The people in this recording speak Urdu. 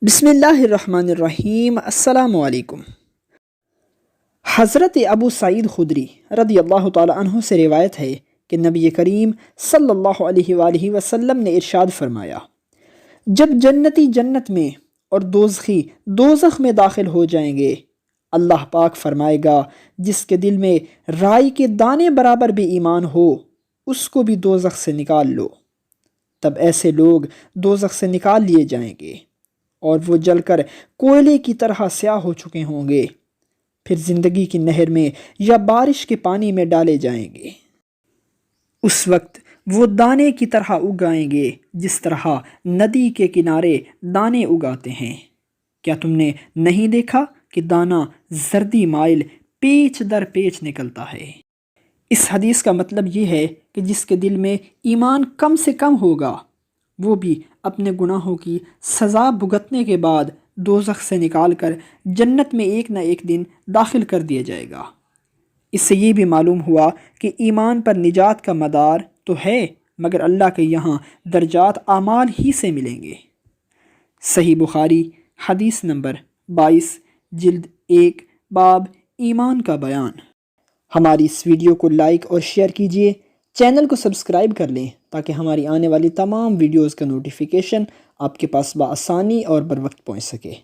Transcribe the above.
بسم اللہ الرحمن الرحیم۔ السلام علیکم۔ حضرت ابو سعید خدری رضی اللہ تعالی عنہ سے روایت ہے کہ نبی کریم صلی اللہ علیہ وآلہ وسلم نے ارشاد فرمایا، جب جنتی جنت میں اور دوزخی دوزخ میں داخل ہو جائیں گے، اللہ پاک فرمائے گا جس کے دل میں رائی کے دانے برابر بھی ایمان ہو اس کو بھی دوزخ سے نکال لو۔ تب ایسے لوگ دوزخ سے نکال لیے جائیں گے اور وہ جل کر کوئلے کی طرح سیاہ ہو چکے ہوں گے، پھر زندگی کی نہر میں یا بارش کے پانی میں ڈالے جائیں گے۔ اس وقت وہ دانے کی طرح اگائیں گے جس طرح ندی کے کنارے دانے اگاتے ہیں۔ کیا تم نے نہیں دیکھا کہ دانہ زردی مائل پیچ در پیچ نکلتا ہے؟ اس حدیث کا مطلب یہ ہے کہ جس کے دل میں ایمان کم سے کم ہوگا وہ بھی اپنے گناہوں کی سزا بھگتنے کے بعد دوزخ سے نکال کر جنت میں ایک نہ ایک دن داخل کر دیا جائے گا۔ اس سے یہ بھی معلوم ہوا کہ ایمان پر نجات کا مدار تو ہے، مگر اللہ کے یہاں درجات اعمال ہی سے ملیں گے۔ صحیح بخاری حدیث نمبر 22 جلد 1 باب ایمان کا بیان۔ ہماری اس ویڈیو کو لائک اور شیئر کیجیے، چینل کو سبسکرائب کر لیں تاکہ ہماری آنے والی تمام ویڈیوز کا نوٹیفیکیشن آپ کے پاس بآسانی اور بر وقت پہنچ سکے۔